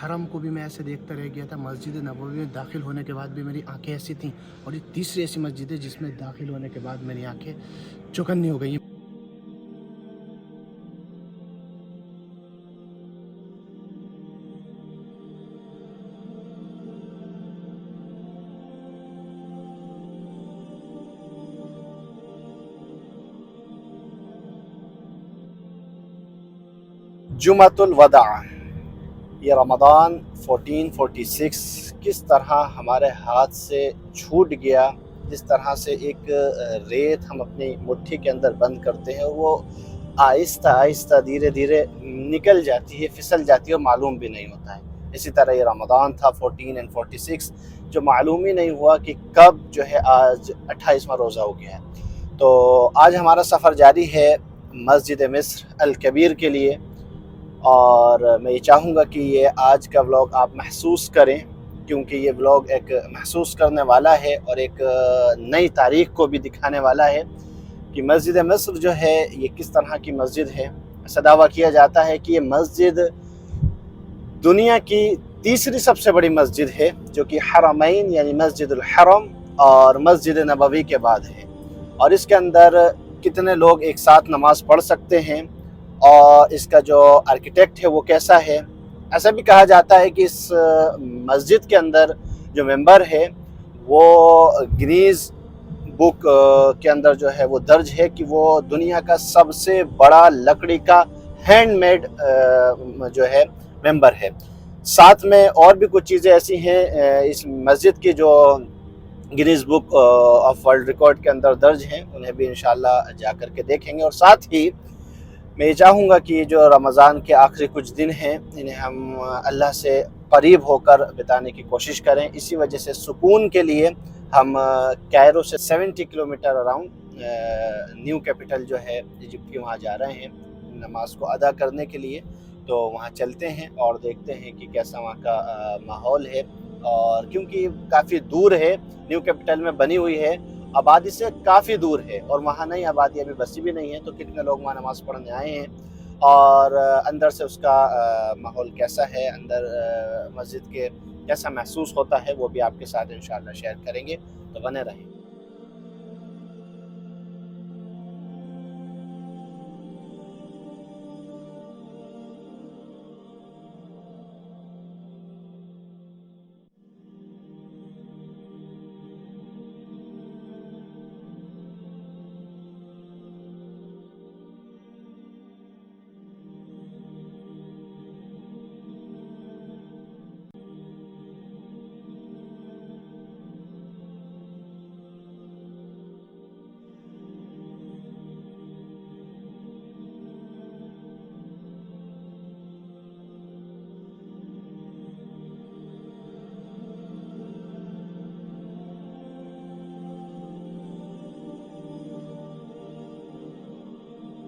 हरम को भी मैं ऐसे देखता रह गया था। मस्जिद नबवी में दाखिल होने के बाद भी मेरी आंखें ऐसी थीं, और ये तीसरी ऐसी मस्जिद है जिसमें दाखिल होने के बाद मेरी आंखें चौकन्नी हो गई। जुमतुल वदा, ये रमज़ान 1446 किस तरह हमारे हाथ से छूट गया। जिस तरह से एक रेत हम अपनी मुट्ठी के अंदर बंद करते हैं, वो आहिस्ता आहिस्ता धीरे धीरे निकल जाती है, फिसल जाती है और मालूम भी नहीं होता है। इसी तरह ये रमज़ान था 14 और 46, जो मालूम ही नहीं हुआ कि कब जो है आज 28वां रोज़ा हो गया है। तो आज हमारा सफ़र जारी है मस्जिद मिस्र अल कबीर के लिए, और मैं ये चाहूँगा कि ये आज का व्लॉग आप महसूस करें, क्योंकि ये व्लॉग एक महसूस करने वाला है और एक नई तारीख को भी दिखाने वाला है कि मस्जिद मिस्र जो है ये किस तरह की मस्जिद है। ऐसा दावा किया जाता है कि ये मस्जिद दुनिया की तीसरी सबसे बड़ी मस्जिद है, जो कि हरमैन यानी मस्जिदुल हरम और मस्जिद नबवी के बाद है। और इसके अंदर कितने लोग एक साथ नमाज़ पढ़ सकते हैं, और इसका जो आर्किटेक्ट है वो कैसा है। ऐसा भी कहा जाता है कि इस मस्जिद के अंदर जो मेंबर है वो गिनीज बुक के अंदर जो है वो दर्ज है कि वो दुनिया का सबसे बड़ा लकड़ी का हैंडमेड जो है मेंबर है। साथ में और भी कुछ चीज़ें ऐसी हैं इस मस्जिद की जो Guinness book of world record के अंदर दर्ज हैं, उन्हें भी इंशाल्लाह जा कर के देखेंगे। और साथ ही मैं ये चाहूँगा कि जो रमज़ान के आखिरी कुछ दिन हैं इन्हें हम अल्लाह से करीब होकर बिताने की कोशिश करें। इसी वजह से सुकून के लिए हम कायरो से 70 किलोमीटर अराउंड न्यू कैपिटल जो है इजिप्ट की, वहाँ जा रहे हैं नमाज को अदा करने के लिए। तो वहाँ चलते हैं और देखते हैं कि कैसा वहाँ का माहौल है। और क्योंकि काफ़ी दूर है, न्यू कैपिटल में बनी हुई है, आबादी से काफ़ी दूर है, और वहाँ नई आबादी अभी बसी भी नहीं है, तो कितने लोग वहाँ नमाज़ पढ़ने आए हैं और अंदर से उसका माहौल कैसा है, अंदर मस्जिद के कैसा महसूस होता है, वो भी आपके साथ इंशाअल्लाह शेयर करेंगे। तो बने रहें।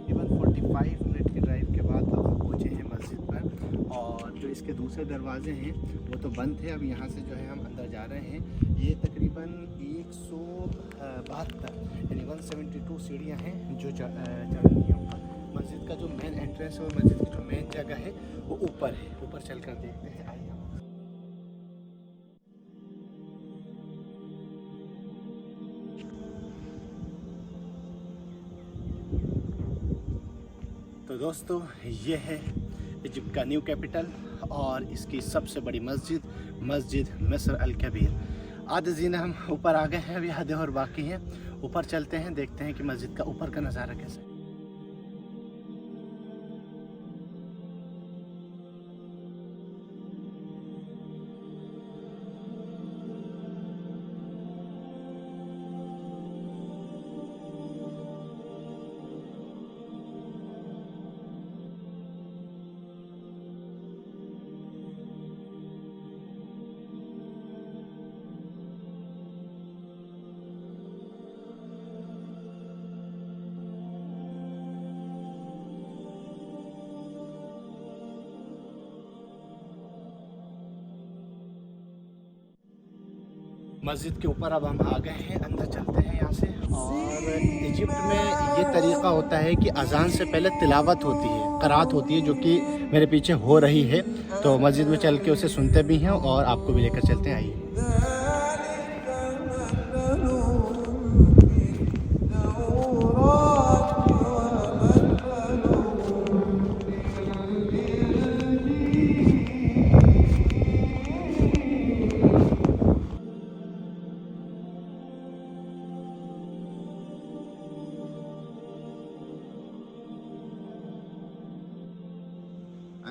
तकरीबन 45 मिनट की ड्राइव के बाद अब हम पहुँचे हैं मस्जिद पर, और जो इसके दूसरे दरवाजे हैं वो तो बंद थे। अब यहाँ से जो है हम अंदर जा रहे हैं। ये तकरीबन 172 यानी 172 सीढ़ियाँ हैं जो चढ़नी है ऊपर। मस्जिद का जो मेन एंट्रेंस है और मस्जिद की जो मेन जगह है वो ऊपर है। ऊपर चल कर देखते हैं, आइए हम। तो दोस्तों, ये है इजिप्ट का न्यू कैपिटल और इसकी सबसे बड़ी मस्जिद, मस्जिद मिस्र अल कबीर। आधे जीने हम ऊपर आ गए हैं, अभी आधे और बाकी हैं। ऊपर चलते हैं, देखते हैं कि मस्जिद का ऊपर का नज़ारा कैसा है। मस्जिद के ऊपर अब हम आ गए हैं, अंदर चलते हैं यहाँ से। और इजिप्ट में ये तरीक़ा होता है कि अज़ान से पहले तिलावत होती है, क़रात होती है, जो कि मेरे पीछे हो रही है। तो मस्जिद में चल के उसे सुनते भी हैं और आपको भी लेकर चलते हैं, आइए।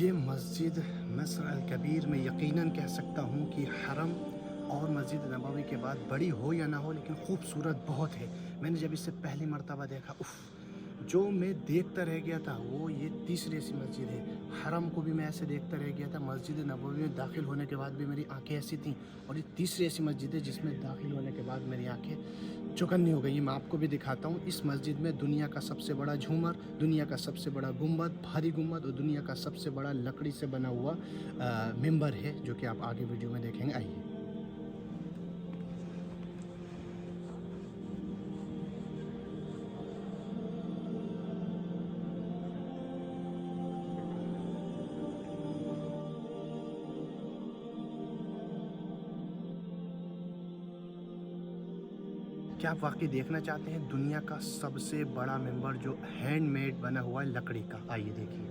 ये मस्जिद मिस्र अल कबीर में यकीनन कह सकता हूँ कि हरम और मस्जिद नबवी के बाद बड़ी हो या ना हो लेकिन खूबसूरत बहुत है। मैंने जब इससे पहली मर्तबा देखा जो मैं देखता रह गया था वो ये तीसरी ऐसी मस्जिद है। हरम को भी मैं ऐसे देखता रह गया था, मस्जिद नबवी में दाखिल होने के बाद भी मेरी आंखें ऐसी थीं और ये तीसरी ऐसी मस्जिद है जिसमें दाखिल होने के बाद मेरी आंखें चौकन्नी हो गई। मैं आपको भी दिखाता हूँ। इस मस्जिद में दुनिया का सबसे बड़ा झूमर, दुनिया का सबसे बड़ा गुम्बद, भारी गुम्बद और दुनिया का सबसे बड़ा लकड़ी से बना हुआ मिंबर है जो कि आप आगे वीडियो में देखेंगे। आइए। क्या आप वाकई देखना चाहते हैं दुनिया का सबसे बड़ा मिंबर जो हैंडमेड बना हुआ है लकड़ी का? आइए देखिए।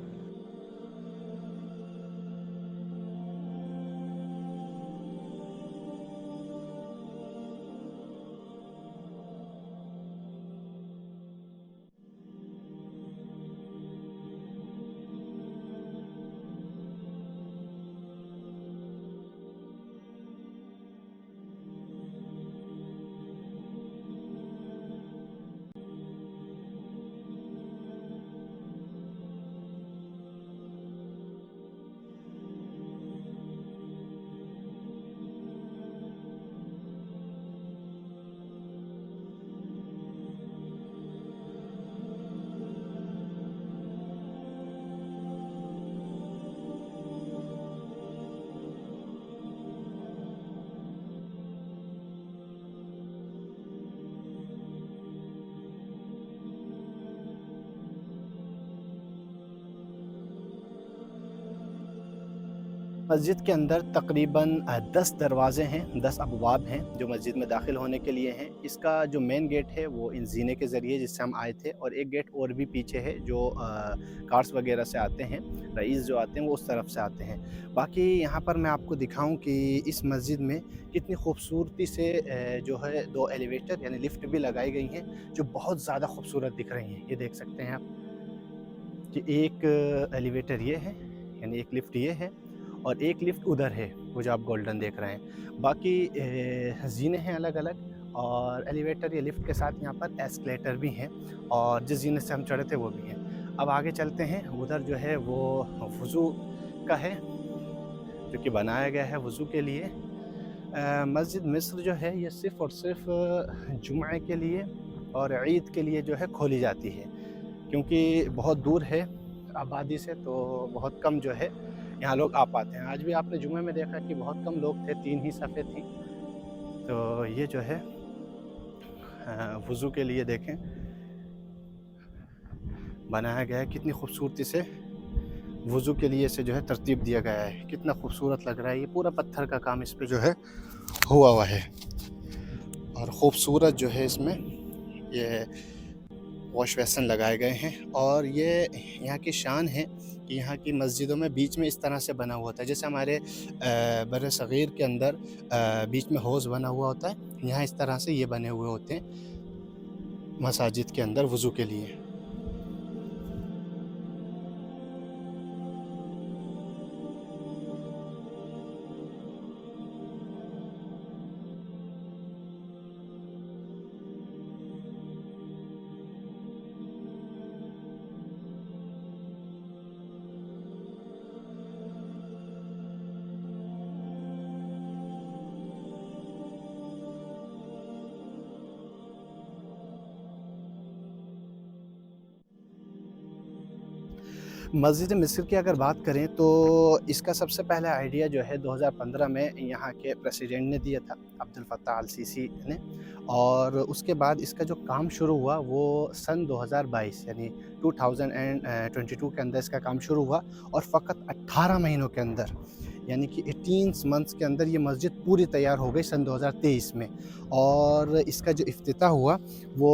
मस्जिद के अंदर तकरीबन 10 दरवाज़े हैं, 10 अबवाब हैं जो मस्जिद में दाखिल होने के लिए हैं। इसका जो मेन गेट है वो इन जीने के ज़रिए जिससे हम आए थे, और एक गेट और भी पीछे है जो कार्स वगैरह से आते हैं, रईस जो आते हैं वो उस तरफ से आते हैं। बाकी यहाँ पर मैं आपको दिखाऊं कि इस मस्जिद में कितनी खूबसूरती से जो है 2 एलिवेटर यानी लिफ्ट भी लगाई गई हैं जो बहुत ज़्यादा खूबसूरत दिख रही हैं। ये देख सकते हैं आप कि एक एलिवेटर ये है यानी एक लिफ्ट ये है और एक लिफ्ट उधर है वो जो आप गोल्डन देख रहे हैं। बाकी जीने हैं अलग अलग, और एलिवेटर या लिफ्ट के साथ यहाँ पर एस्केलेटर भी हैं, और जिस जीने से हम चढ़े थे वो भी हैं। अब आगे चलते हैं। उधर जो है वो वज़ू का है जो कि बनाया गया है वज़ू के लिए। मस्जिद मिस्र जो है ये सिर्फ़ और सिर्फ जुम्मे के लिए और ईद के लिए जो है खोली जाती है, क्योंकि बहुत दूर है आबादी से, तो बहुत कम जो है यहाँ लोग आ पाते हैं। आज भी आपने जुम्मे में देखा कि बहुत कम लोग थे, 3 ही सफ़े थी। तो ये जो है वज़ू के लिए देखें बनाया गया है, कितनी खूबसूरती से वज़ू के लिए इसे जो है तरतीब दिया गया है, कितना खूबसूरत लग रहा है। ये पूरा पत्थर का काम इस पे जो है हुआ है और ख़ूबसूरत जो है इसमें ये वॉश बेसिन लगाए गए हैं। और ये यहाँ की शान है कि यहाँ की मस्जिदों में बीच में इस तरह से बना हुआ होता है, जैसे हमारे बर सग़ीर के अंदर बीच में हौज़ बना हुआ होता है, यहाँ इस तरह से ये बने हुए होते हैं मसाजिद के अंदर वज़ू के लिए। मस्जिद मिस्र की अगर बात करें तो इसका सबसे पहला आइडिया जो है 2015 में यहाँ के प्रेसिडेंट ने दिया था, अब्दुल फत्ताह अल सीसी ने। और उसके बाद इसका जो काम शुरू हुआ वो सन 2022 यानी 2022 के अंदर इसका काम शुरू हुआ और फ़कत 18 महीनों के अंदर यानी कि 18 मंथ्स के अंदर ये मस्जिद पूरी तैयार हो गई सन 2023 में। और इसका जो इफ्तिताह हुआ वो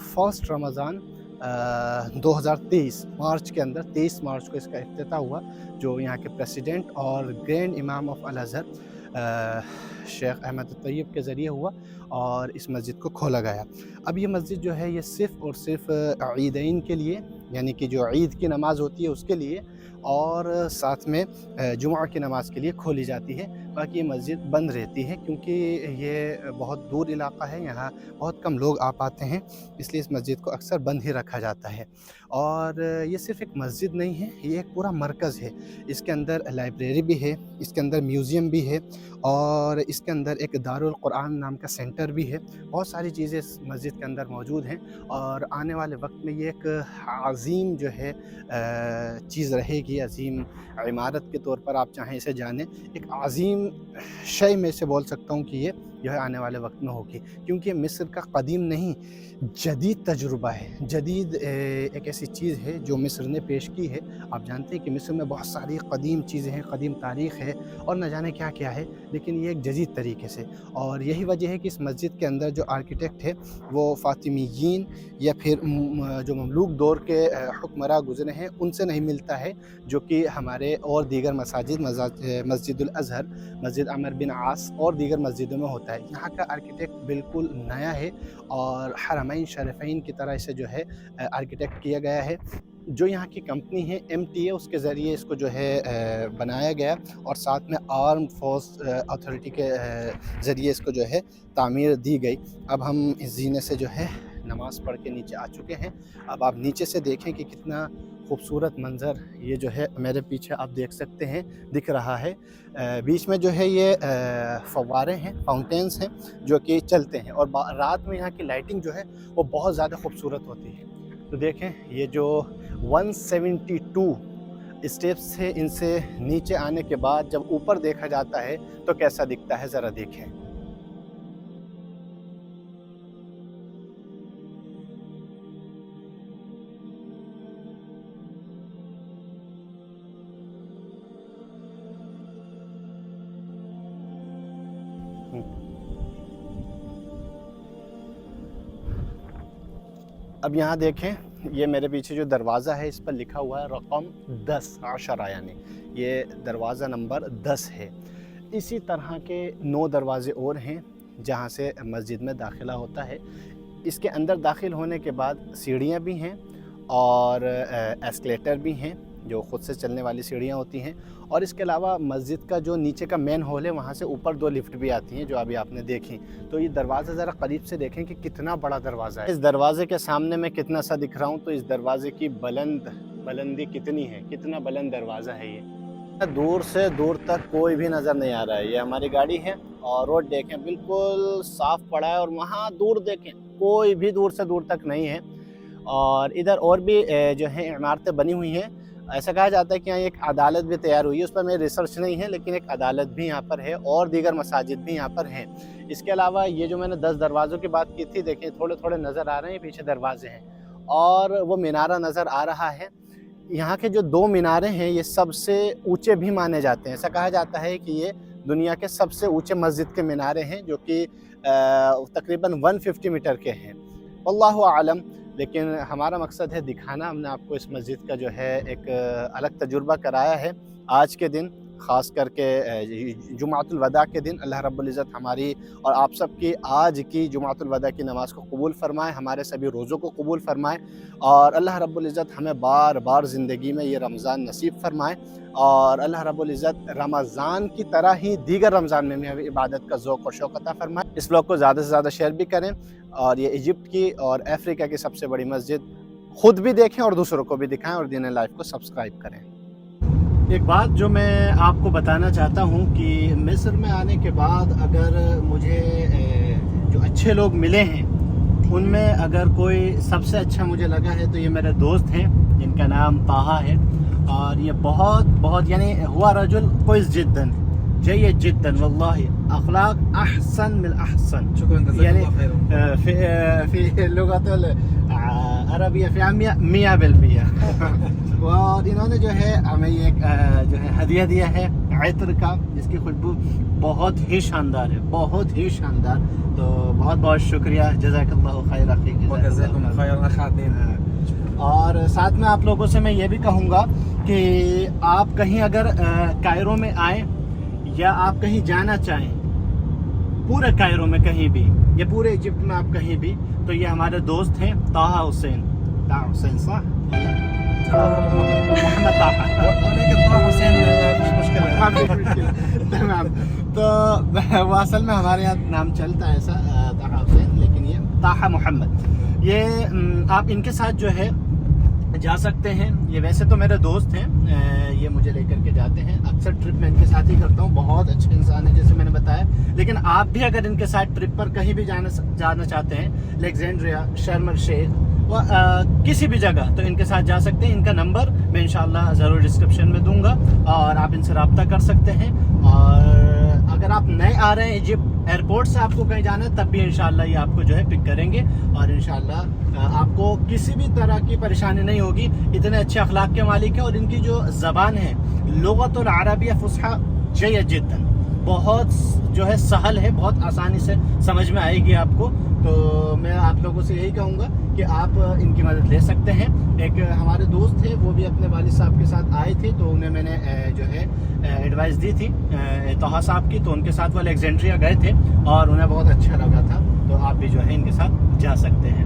फर्स्ट रमज़ान 2023 मार्च के अंदर 23 मार्च को इसका इफ्तिताह हुआ, जो यहाँ के प्रेसिडेंट और ग्रैंड इमाम ऑफ अल अज़हर शेख अहमद तैयब के ज़रिए हुआ और इस मस्जिद को खोला गया। अब ये मस्जिद जो है ये सिर्फ़ और सिर्फ ईदैन के लिए यानी कि जो ईद की नमाज़ होती है उसके लिए और साथ में जुमा की नमाज़ के लिए खोली जाती है। बाकी ये मस्जिद बंद रहती है क्योंकि ये बहुत दूर इलाका है, यहाँ बहुत कम लोग आ पाते हैं, इसलिए इस मस्जिद को अक्सर बंद ही रखा जाता है। और ये सिर्फ़ एक मस्जिद नहीं है, ये एक पूरा मरकज़ है। इसके अंदर लाइब्रेरी भी है, इसके अंदर म्यूज़ियम भी है और इसके अंदर एक दारुल कुरान नाम का सेंटर भी है। बहुत सारी चीज़ें इस मस्जिद के अंदर मौजूद हैं और आने वाले वक्त में ये एक अज़ीम जो है चीज़ रहेगी, अज़ीम इमारत के तौर पर आप चाहें इसे जानें, एक अज़ीम शय में से बोल सकता हूँ कि ये जो है आने वाले वक्त में होगी, क्योंकि मिस्र का कदीम नहीं जदीद तजुर्बा है। जदीद एक ऐसी चीज़ है जो मिस्र ने पेश की है। आप जानते हैं कि मिस्र में बहुत सारी कदीम चीज़ें हैं, कदीम तारीख़ है और न जाने क्या क्या है, लेकिन ये एक जदीद तरीके से। और यही वजह है कि इस मस्जिद के अंदर जो आर्किटेक्ट है वो फ़ातिमीयीन या फिर जो ममलूक दौर के हुक्मरां गुज़रे हैं उनसे नहीं मिलता है, जो कि हमारे और दीगर मसाजिद मस्जिदुल अज़हर, मस्जिद अमर बिन आस और दीगर मस्जिदों में होता है। यहाँ का आर्किटेक्ट बिल्कुल नया है और हरमैन शरीफैन की तरह इसे जो है आर्किटेक्ट किया गया है। जो यहाँ की कंपनी है MTA उसके ज़रिए इसको जो है बनाया गया और साथ में आर्म फोर्स अथॉरिटी के ज़रिए इसको जो है तामीर दी गई। अब हम इस ज़ीने से जो है नमाज़ पढ़ के नीचे आ चुके हैं। अब आप नीचे से देखें कि कितना खूबसूरत मंज़र ये जो है मेरे पीछे आप देख सकते हैं दिख रहा है। बीच में जो है ये फव्वारे हैं, फाउंटेन्स हैं जो कि चलते हैं और रात में यहाँ की लाइटिंग जो है वो बहुत ज़्यादा खूबसूरत होती है। तो देखें ये जो 172 स्टेप्स है, इनसे नीचे आने के बाद जब ऊपर देखा जाता है तो कैसा दिखता है ज़रा देखें। अब यहाँ देखें ये मेरे पीछे जो दरवाज़ा है इस पर लिखा हुआ है रकम 10 आशरा, यानी ये दरवाज़ा नंबर 10 है। इसी तरह के 9 दरवाज़े और हैं जहाँ से मस्जिद में दाखिला होता है। इसके अंदर दाखिल होने के बाद सीढ़ियाँ भी हैं और एस्केलेटर भी हैं जो ख़ुद से चलने वाली सीढ़ियाँ होती हैं। और इसके अलावा मस्जिद का जो नीचे का मेन हॉल है वहाँ से ऊपर 2 लिफ्ट भी आती हैं जो अभी आपने देखी। तो ये दरवाज़ा ज़रा करीब से देखें कि कितना बड़ा दरवाज़ा है। इस दरवाज़े के सामने मैं कितना सा दिख रहा हूँ, तो इस दरवाज़े की बुलंदी कितनी है, कितना बुलंद दरवाज़ा है ये। दूर से दूर तक कोई भी नज़र नहीं आ रहा है। ये हमारी गाड़ी है और रोड देखें बिल्कुल साफ़ पड़ा है और वहाँ दूर देखें कोई भी दूर से दूर तक नहीं है। और इधर और भी जो है इमारतें बनी हुई हैं। ऐसा कहा जाता है कि यहाँ एक अदालत भी तैयार हुई है, उस पर मेरी रिसर्च नहीं है, लेकिन एक अदालत भी यहाँ पर है और दीगर मसाजिद भी यहाँ पर हैं। इसके अलावा ये जो मैंने 10 दरवाज़ों की बात की थी, देखें थोड़े थोड़े नज़र आ रहे हैं, पीछे दरवाजे हैं और वो मीनारा नज़र आ रहा है। यहाँ के जो 2 मीनारे हैं ये सबसे ऊंचे भी माने जाते हैं। ऐसा कहा जाता है कि ये दुनिया के सबसे ऊंचे मस्जिद के मीनारे हैं, जो कि तकरीबन 150 मीटर के हैं। अल्लाहु आलम, लेकिन हमारा मकसद है दिखाना। हमने आपको इस मस्जिद का जो है एक अलग तजुर्बा कराया है आज के दिन, ख़ास करके जुमातुल वदा के दिन। अल्लाह रब्बुल इज़्ज़त हमारी और आप सब की आज की जुमातुल वदा की नमाज़ को कबूल फ़रमाए, हमारे सभी रोज़ों को कबूल फ़रमाए और अल्लाह रब्बुल इज़्ज़त हमें बार बार ज़िंदगी में ये रमज़ान नसीब फ़रमाए और अल्लाह रब्बुल इज़्ज़त रमज़ान की तरह ही दीगर रमज़ान में भी हमें इबादत का ज़ौक़ और शौक़ अता फ़रमाए। इस ब्लॉग को ज़्यादा से ज़्यादा शेयर भी करें और ये इजिप्ट की और अफ्रीका की सबसे बड़ी मस्जिद ख़ुद भी देखें और दूसरों को भी दिखाएँ और दीन लाइफ को सब्सक्राइब करें। एक बात जो मैं आपको बताना चाहता हूँ कि मिस्र में आने के बाद अगर मुझे जो अच्छे लोग मिले हैं उनमें अगर कोई सबसे अच्छा मुझे लगा है तो ये मेरे दोस्त हैं जिनका नाम ताहा है और ये बहुत यानी हुआ रजुल कोइस जिद्दन जय्यद जिद्दन वल्लाहि अखलाक अहसन मिल अहसन यानी फी लुगतुल अरबिया फी मिया बिल मिया। और इन्होंने जो है हमें ये जो है हदिया दिया है इत्र का, जिसकी खुशबू बहुत ही शानदार है, बहुत ही शानदार। तो बहुत बहुत शुक्रिया, जज़ाकल्लाहु खैर अखी। और साथ में आप लोगों से मैं ये भी कहूँगा कि आप कहीं अगर कायरो में आए या आप कहीं जाना चाहें पूरे कायरो में कहीं भी या पूरे इजिप्ट में आप कहीं भी, तो ये हमारे दोस्त हैं ताहा हुसैन। ताहा हुसैन साह मोहम्मद ताहा तमाम। तो वो असल में हमारे यहाँ नाम चलता है ऐसा ताहा हुसैन, लेकिन ये ताहा मोहम्मद। ये आप इनके साथ जो है जा सकते हैं। ये वैसे तो मेरे दोस्त हैं, ये मुझे लेकर के जाते हैं, अक्सर ट्रिप मैं इनके साथ ही करता हूँ। बहुत अच्छे इंसान है जैसे मैंने बताया। लेकिन आप भी अगर इनके साथ ट्रिप पर कहीं भी जाना चाहते हैं, अलेक्जेंड्रिया, शर्म अल शेख व किसी भी जगह, तो इनके साथ जा सकते हैं। इनका नंबर मैं इंशाल्लाह ज़रूर डिस्क्रिप्शन में दूंगा और आप इनसे रब्ता कर सकते हैं। और अगर आप नए आ रहे हैं इजिप्ट, एयरपोर्ट से आपको कहीं जाना है, तब भी इंशाल्लाह ये आपको जो है पिक करेंगे और इंशाल्लाह आपको किसी भी तरह की परेशानी नहीं होगी। इतने अच्छे अखलाक के मालिक है और इनकी जो ज़बान है लुगतुल अरबिया फुसहा जय्यद जिद्दन, बहुत जो है सहल है, बहुत आसानी से समझ में आएगी आपको। तो मैं आप लोगों से यही कहूँगा कि आप इनकी मदद ले सकते हैं। एक हमारे दोस्त थे, वो भी अपने वालिद साहब के साथ आए थे, तो उन्हें मैंने जो है एडवाइस दी थी ताहा साहब की, तो उनके साथ वो अलेक्जेंड्रिया गए थे और उन्हें बहुत अच्छा लगा था। तो आप भी जो है इनके साथ जा सकते हैं।